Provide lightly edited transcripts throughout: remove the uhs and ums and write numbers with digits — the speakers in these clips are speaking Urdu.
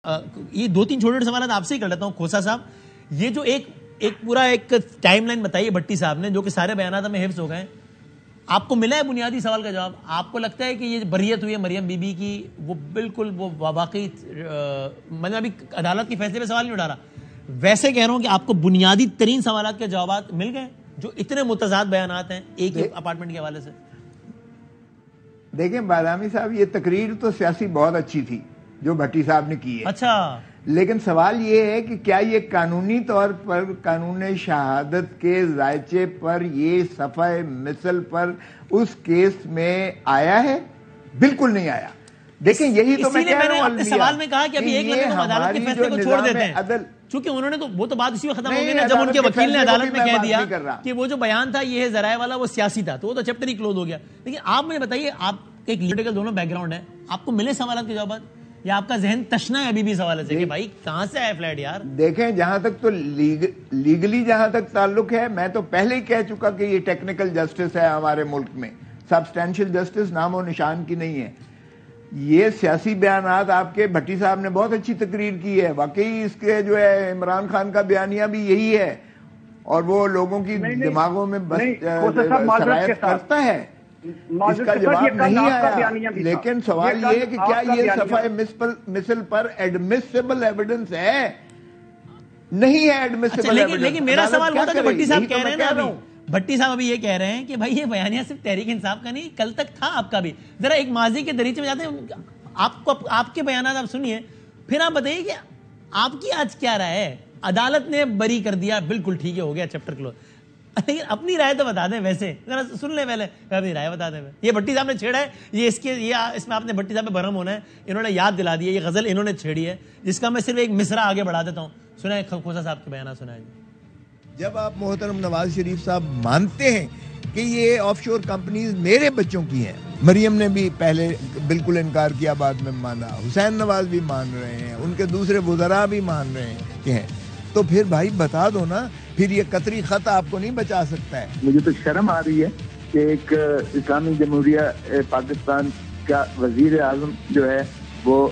یہ دو تین چھوٹے سوالات آپ سے ہی کر لیتا ہوں کھوسا صاحب. یہ جو ایک پورا ایک ٹائم لائن بتائیے بھٹی صاحب نے جو کہ سارے بیانات ہمیں حفظ ہو گئے, آپ کو ملا ہے بنیادی سوال کا جواب؟ آپ کو لگتا ہے کہ یہ بریت ہوئی ہے مریم بی بی کی وہ بالکل وہ واقعی میں نے ابھی عدالت کے فیصلے پہ سوال نہیں اٹھا رہا, ویسے کہہ رہا ہوں کہ آپ کو بنیادی ترین سوالات کے جوابات مل گئے جو اتنے متضاد بیانات ہیں ایک ہی اپارٹمنٹ کے حوالے سے؟ دیکھیں بادامی صاحب, یہ تقریر تو سیاسی بہت اچھی تھی جو بھٹی صاحب نے کی ہے. اچھا, لیکن سوال یہ ہے کہ کیا یہ قانونی طور پر قانون شہادت کے ذائچے پر یہ صفحہ مثل پر اس کیس میں آیا ہے؟ بالکل نہیں آیا. دیکھیں یہی تو میں کہہ رہا ہوں, اپنے سوال میں کہا کہ ابھی ایک لمحے ہم عدالت کے فیصلے کو چھوڑ دیتے ہیں چونکہ انہوں نے تو وہ تو بات اسی وقت ختم ہو گئی نا جب ان کے وکیل نے عدالت میں کہہ دیا کہ وہ جو بیان تھا یہ ذرائع والا وہ سیاسی تھا, تو وہ تو چیپٹر ہی کلوز ہو گیا. لیکن آپ مجھے بتائیے, آپ ایک پولیٹیکل دونوں بیک گراؤنڈ ہے, آپ کو ملے سوالات کے جوابات یا آپ کا ذہن تشنا ہے ابھی بھی سوال سے کہ بھائی کہاں سے آئے فلیٹ یار؟ دیکھیں جہاں تک تو لیگلی جہاں تک تعلق ہے, میں تو پہلے ہی کہہ چکا کہ یہ ٹیکنیکل جسٹس ہے ہمارے ملک میں, سبسٹینشل جسٹس نام و نشان کی نہیں ہے. یہ سیاسی بیانات آپ کے بھٹی صاحب نے بہت اچھی تقریر کی ہے, واقعی اس کے جو ہے عمران خان کا بیانیہ بھی یہی ہے اور وہ لوگوں کی دماغوں میں بس سرایت کرتا ہے, اس کا جواب نہیں آیا. لیکن سوال یہ ہے کہ کیا یہ صفحہ مثل پر ایڈمیسیبل ایویڈنس ہے؟ نہیں ہے ایڈمیسیبل ایویڈنس. لیکن میرا سوال وہ تھا کہ بھٹی صاحب کہہ رہے ہیں نا, بھٹی صاحب ابھی یہ کہہ رہے ہیں کہ بھائی یہ بیانیہ صرف تحریک انصاف کا نہیں, کل تک تھا آپ کا بھی. ذرا ایک ماضی کے دریچے میں جاتے ہیں, آپ کے بیانات آپ سنیے, پھر آپ بتائیے کہ آپ کی آج کیا رائے ہے؟ عدالت نے بری کر دیا, بالکل ٹھیک ہے, ہو گیا چیپٹر کلوز, لیکن اپنی رائے تو بتا دیں. ویسے ذرا سن لیں پہلے, اپنی رائے بتا دیں. یہ بھٹی صاحب نے چھیڑا ہے, یہ اس میں آپ نے بھٹی صاحب پہ برہم ہونا ہے, انہوں نے یاد دلا دی ہے, یہ غزل انہوں نے چھیڑی ہے جس کا میں صرف ایک مصرع آگے بڑھا دیتا ہوں. سنیں کھوسا صاحب کے بیانات سنائیں. جب آپ محترم نواز شریف صاحب مانتے ہیں کہ یہ آف شور کمپنیز میرے بچوں کی ہیں, مریم نے بھی پہلے بالکل انکار کیا, بعد میں مانا, حسین نواز بھی مان رہے ہیں, ان کے دوسرے وزراء بھی مان رہے ہیں, تو پھر بھائی بتا دو نا, پھر یہ قطری خط آپ کو نہیں بچا سکتا ہے. مجھے تو شرم آ رہی ہے کہ ایک اسلامی جمہوریہ پاکستان کا وزیر اعظم جو ہے وہ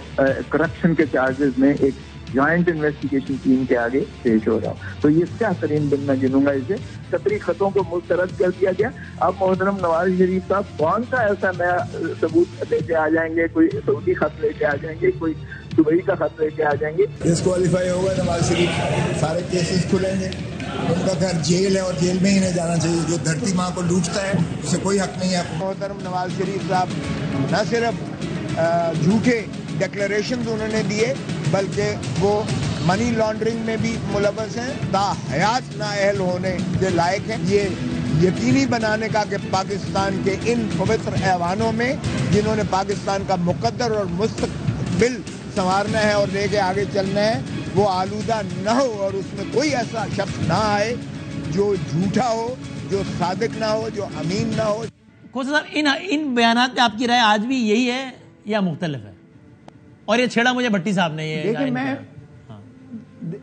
کرپشن کے چارجز میں ایک جوائنٹ انویسٹیگیشن ٹیم کے آگے پیش ہو رہا ہوں. تو یہ کیا ترین دن میں گنوں گا اسے. قطری خطوں کو مسترد کر دیا گیا. اب محترم نواز شریف صاحب کون سا ایسا نیا ثبوت لے کے آ جائیں گے؟ کوئی سعودی خط لے کے آ جائیں گے, کوئی دبئی کا خط لے کے آ جائیں گے. ڈسکوالیفائی ہوگا نواز شریف, سارے کیسز کھلیں گے, ان کا گھر جیل ہے اور جیل میں ہی نہیں جانا چاہیے. جو دھرتی ماں کو لوٹتا ہے اسے کوئی حق نہیں ہے. محترم نواز شریف صاحب نہ صرف جھوٹے ڈکلریشنز انہوں نے دیے بلکہ وہ منی لانڈرنگ میں بھی ملوث ہیں, تاحیات نااہل ہونے کے لائق ہیں. یہ یقینی بنانے کا کہ پاکستان کے ان پوتر ایوانوں میں جنہوں نے پاکستان کا مقدر اور مستقبل سنوارنا ہے اور لے کے آگے چلنا ہے, وہ آلودہ نہ ہو اور اس میں کوئی ایسا شخص نہ آئے جو جھوٹا ہو, جو صادق نہ ہو, جو امین نہ ہو. کھوسا صاحب ان بیانات پہ آپ کی رائے آج بھی یہی ہے یا مختلف ہے؟ اور یہ چھیڑا مجھے بھٹی صاحب نے. یہ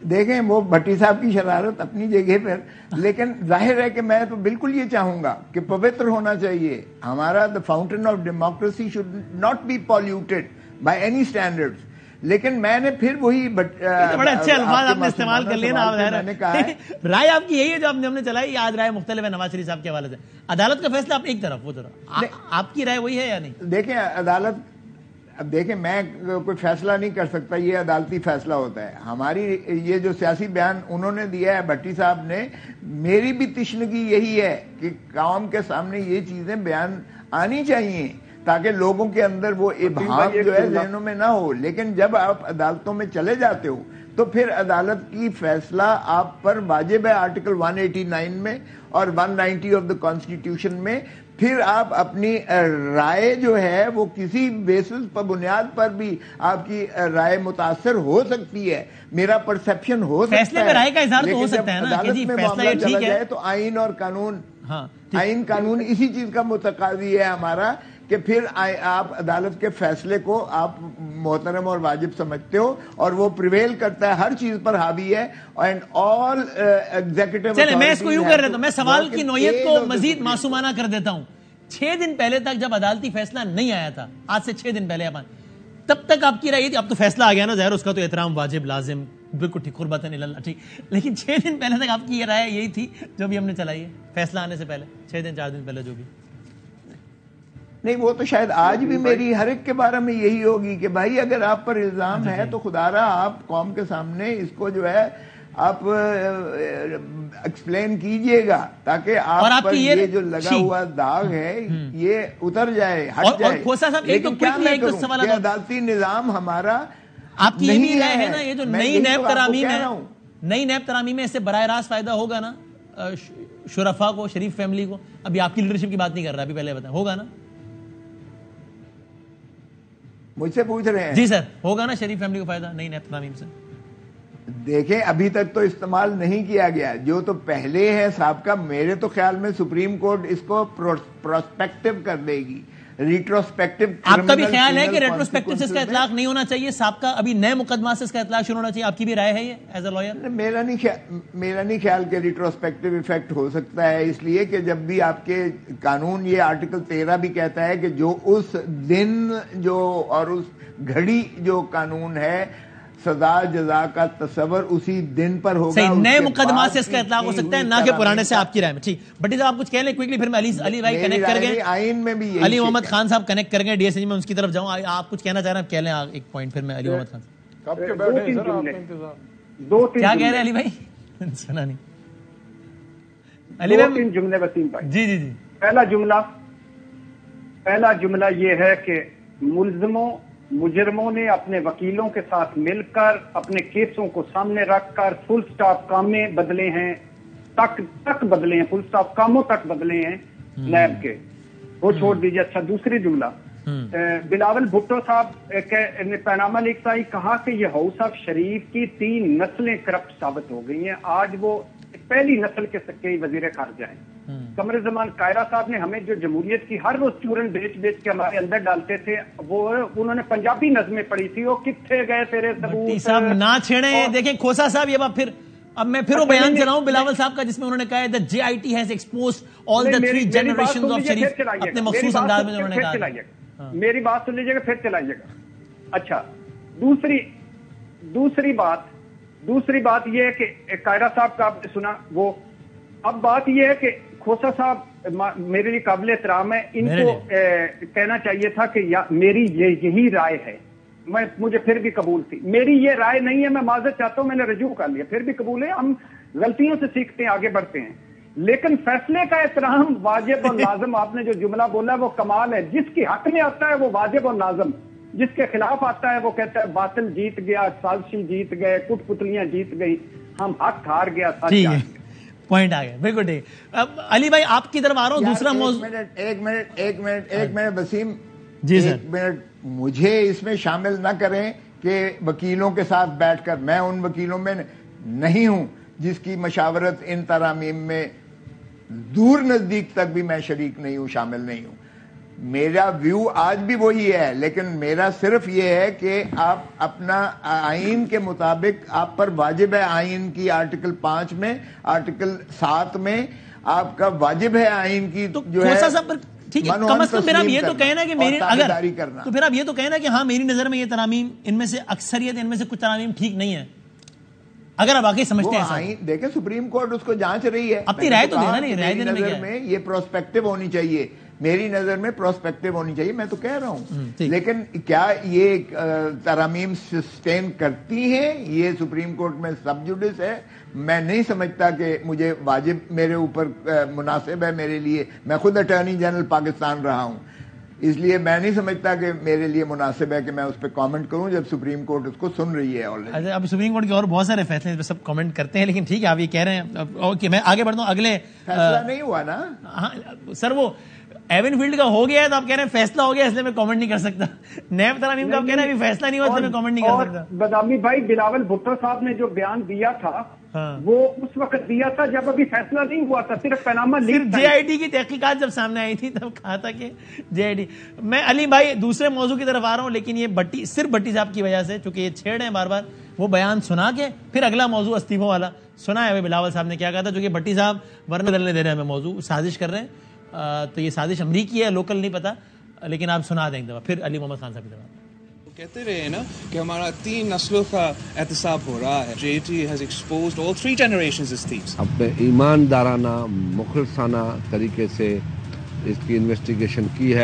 دیکھیں وہ بھٹی صاحب کی شرارت اپنی جگہ پر, لیکن ظاہر ہے کہ میں تو بالکل یہ چاہوں گا کہ پوتر ہونا چاہیے ہمارا. The fountain of democracy should not be polluted by any standard. لیکن میں نے پھر وہی بڑے اچھے الفاظ آپ نے استعمال کر لیے نا. رائے آپ کی یہی ہے جو ہم نے چلائی, آج رائے مختلف ہے نواز شریف صاحب کے حوالے سے. عدالت کا فیصلہ آپ ایک طرف, وہ طرف آپ کی رائے وہی ہے یا نہیں؟ دیکھیں عدالت, اب دیکھیں میں کوئی فیصلہ نہیں کر سکتا, یہ عدالتی فیصلہ ہوتا ہے. ہماری یہ جو سیاسی بیان انہوں نے دیا ہے بھٹی صاحب نے, میری بھی تشنگی یہی ہے کہ قوم کے سامنے یہ چیزیں بیان آنی چاہیے تاکہ لوگوں کے اندر وہ ابہام جو ہے ذہنوں میں نہ ہو. لیکن جب آپ عدالتوں میں چلے جاتے ہو تو پھر عدالت کی فیصلہ آپ پر واجب ہے آرٹیکل 189 میں اور 190 آف دا کانسٹیٹیوشن میں. پھر آپ اپنی رائے جو ہے وہ کسی بیسس پر بنیاد پر بھی آپ کی رائے متاثر ہو سکتی ہے, میرا پرسپشن ہو سکتا ہے. فیصلے میں رائے کا اظہار تو ہو سکتا ہے نا, عدالت میں معاملہ چلا جائے تو آئین اور قانون, آئین قانون اسی چیز کا متقاضی ہے ہمارا کہ پھر آپ عدالت کے فیصلے کو آپ محترم اور واجب سمجھتے ہو اور وہ پریویل کرتا ہے, ہر چیز پر حاوی ہے. And all executive. چلے میں اس کو یوں کر دیتا ہوں, میں سوال کی نوعیت کو مزید معصومانہ کر دیتا ہوں. 6 دن پہلے تک جب عدالتی فیصلہ نہیں آیا تھا, آج سے 6 دن پہلے, تب تک آپ کی رائے تھی. اب تو فیصلہ آ گیا نا ظاہر, اس کا تو احترام واجب لازم بالکل ٹھیک, قربتاً الی اللہ ٹھیک, لیکن 6 دن پہلے تک آپ کی یہ رائے یہی تھی جو بھی ہم نے چلائی ہے فیصلہ آنے سے پہلے, 6 دن 4 دن پہلے جو بھی. نہیں وہ تو شاید آج بھی میری ہر ایک کے بارے میں یہی ہوگی کہ بھائی اگر آپ پر الزام ہے تو خدا را آپ قوم کے سامنے اس کو جو ہے آپ ایکسپلین کیجئے گا تاکہ آپ پر یہ جو لگا ہوا داغ ہے یہ اتر جائے, ہٹ جائے. لیکن کیا میں کروں کہ عدالتی نظام ہمارا آپ کی یہ بھی رائے ہے نا, یہ جو نئی نیب ترامیم ہے, نئی نیب ترامیم ہے, اس سے براہ راست فائدہ ہوگا نا شرفا کو, شریف فیملی کو؟ ابھی آپ کی لیڈرشپ کی بات نہیں کر رہا, ابھی پہلے بتائیں, ہوگا نا؟ مجھ سے پوچھ رہے ہیں؟ جی سر, ہوگا نا شریف فیملی کو فائدہ نئی نیب ترامیم سے؟ دیکھیں ابھی تک تو استعمال نہیں کیا گیا, جو تو پہلے ہے سابقہ, میرے تو خیال میں سپریم کورٹ اس کو پروسپیکٹو کر دے گی, ریٹروسپیکٹو. آپ کا بھی خیال ہے کہ ریٹروسپیکٹو سے اس کا اطلاق نہیں ہونا چاہیے, سابقہ ابھی نئے مقدمات سے اس کا اطلاق شروع ہونا چاہیے؟ آپ کی بھی رائے ہے یہ ایز اے لائر؟ میرا نہیں خیال کہ ریٹروسپیکٹو ایفیکٹ ہو سکتا ہے, اس لیے کہ جب بھی آپ کے قانون, یہ آرٹیکل 13 بھی کہتا ہے کہ جو اس دن جو اور اس گھڑی جو قانون ہے سزا جزا کا تصور اسی دن پر ہوگا. صحیح, نئے مقدمات سے اس کا اطلاق ہو سکتا ہے, نہ کہ پرانے سے. آپ کی رائے میں ٹھیک. بھٹی صاحب آپ کچھ کہہ لیں کوئکلی, پھر میں علی بھائی کنیکٹ کر گئے, آئین میں بھی علی محمد خان صاحب کنیکٹ کر گئے ڈی ایس ای میں, اس کی طرف جاؤں. آپ کچھ کہنا چاہ رہے ہیں, کہہ لیں ایک پوائنٹ, پھر میں علی محمد خان کیا کہہ رہے ہیں علی بھائی؟ سنا نہیں علی بھائی. 2-3 جملے وسیم بھائی. جی جی جی. پہلا جملہ یہ ہے کہ مجرموں نے اپنے وکیلوں کے ساتھ مل کر اپنے کیسوں کو سامنے رکھ کر فل سٹاپ کامیں بدلے ہیں, تک بدلے ہیں, فل سٹاپ کاموں تک بدلے ہیں نیب کے, وہ چھوڑ دیجیے. اچھا دوسری جملہ, بلاول بھٹو صاحب نے پیناما لیکس آئی کہا کہ یہ ہاؤس آف شریف کی 3 نسلیں کرپٹ ثابت ہو گئی ہیں, آج وہ پہلی نسل کے سکے وزیر خارجہ ہیں. قمر زمان قائرہ صاحب نے ہمیں جو جمہوریت کی ہر وہ اسٹوڈنٹ بیچ کے ہمارے اندر ڈالتے تھے, وہ انہوں نے پنجابی نظمیں پڑھی تھی, وہ کتنے گئے تیرے ثبوت. صاحب نہ چھیڑیں. دیکھیں کھوسا صاحب, یہ بات پھر اب میں پھر وہ بیان چلاؤں بلاول صاحب کا, جس میں انہوں نے کہا ہے the JIT has exposed all the 3 generations of شریف, اپنے مخصوص انداز میں انہوں نے کہا. میری بات سن لیجیے گا, پھر چلائیے گا. اچھا دوسری بات یہ ہے کہ قائرہ صاحب کا آپ نے سنا, وہ اب بات یہ ہے کہ کھوسا صاحب میرے لیے قابل احترام ہے, ان کو کہنا چاہیے تھا کہ میری یہی رائے ہے, مجھے پھر بھی قبول تھی. میری یہ رائے نہیں ہے, میں معذرت چاہتا ہوں, میں نے رجوع کر لیا, پھر بھی قبول ہے. ہم غلطیوں سے سیکھتے ہیں, آگے بڑھتے ہیں, لیکن فیصلے کا احترام واجب اور لازم. آپ نے جو جملہ بولا وہ کمال ہے. جس کے حق میں آتا ہے وہ واجب اور لازم, جس کے خلاف آتا ہے وہ کہتا ہے باطل جیت گیا, سازشی جیت گئے, کٹ پتلیاں جیت گئی, ہم حق ہار گیا, سچ ہار گیا. پوائنٹ آ گیا, بالکل ٹھیک. اب علی بھائی آپ کی طرف آ رہا ہوں, دوسرا موضوع. ایک منٹ وسیم, جی سر. ایک منٹ, مجھے اس میں شامل نہ کریں کہ وکیلوں کے ساتھ بیٹھ کر, میں ان وکیلوں میں نہیں ہوں جس کی مشاورت ان ترامیم میں دور نزدیک تک بھی میں شریک نہیں ہوں, شامل نہیں ہوں. میرا ویو آج بھی وہی ہے, لیکن میرا صرف یہ ہے کہ آپ اپنا آئین کے مطابق آپ پر واجب ہے, آئین کی آرٹیکل 5 میں, آرٹیکل 7 میں آپ کا واجب ہے آئین کی جو ہے. ٹھیک ہے, کم از کم پھر آپ یہ تو کہنا کہ میری اگر تو پھر آپ یہ تو کہنا کہ ہاں میری نظر میں یہ ترامیم, ان میں سے اکثریت, ان میں سے کچھ ترامیم ٹھیک نہیں ہے, اگر آپ واقعی سمجھتے ہیں. دیکھیں سپریم کورٹ اس کو جانچ رہی ہے, اپنی رائے تو دینا نہیں, رائے دینے میں یہ پروسپیکٹو ہونی چاہیے, میری نظر میں پروسپیکٹو ہونی چاہیے, میں تو کہہ رہا ہوں. لیکن کیا یہ ترامیم سسٹین کرتی ہیں, یہ سپریم کورٹ میں سب جوڈس ہے. میں نہیں سمجھتا کہ مجھے واجب میرے اوپر مناسب ہے میرے لیے, میں خود اٹارنی جنرل پاکستان رہا ہوں, اس لیے میں نہیں سمجھتا کہ میرے لیے مناسب ہے کہ میں اس پہ کامنٹ کروں جب سپریم کورٹ اس کو سن رہی ہے آلریڈی. اب سپریم کورٹ کے اور بہت سارے فیصلے پہ سب کامنٹ کرتے ہیں, لیکن ٹھیک ہے آپ یہ کہہ رہے ہیں. اوکے, میں آگے بڑھتا ہوں. اگلے فیصلہ نہیں ہوا نا. ہاں سر, وہ ایون فیلڈ کا ہو گیا ہے تو آپ کہہ رہے ہیں فیصلہ ہو گیا اس لیے میں کامنٹ نہیں کر سکتا. نیب ترامیم کا آپ کہہ رہے ہیں فیصلہ نہیں ہوا اس لیے میں کامنٹ نہیں کر سکتا. بدامی بھائی, بلاول بھٹو صاحب نے جو بیان دیا تھا وہ اس وقت دیا تھا جب ابھی فیصلہ نہیں ہوا تھا, صرف پیناما لیک, JIT کی تحقیقات جب سامنے آئی تھی تب کہا تھا کہ JIT. میں علی بھائی دوسرے موضوع کی طرف آ رہا ہوں, لیکن یہ صرف بھٹی صاحب کی وجہ سے, چونکہ یہ چھیڑ ہیں بار بار, وہ بیان سنا کے پھر اگلا موضوع استعفوں والا سنا ہے بلاول صاحب نے کیا کہا تھا, جو کہ بھٹی صاحب ورنہ بدلنے دے رہے ہیں ہمیں موضوع, سازش کر رہے ہیں. تو یہ سازش امریکی ہے, لوکل نہیں پتا, لیکن آپ سنا دیں ایک دفعہ, پھر علی محمد خان صاحب کی طرف. کہتے رہے نا کہ ہمارا 3 نسلوں کا احتساب ہو رہا ہے. JT has exposed all 3 generations as thieves. اپنے ایماندارانہ مخلصانہ طریقے سے اس کی انویسٹیگیشن کی ہے.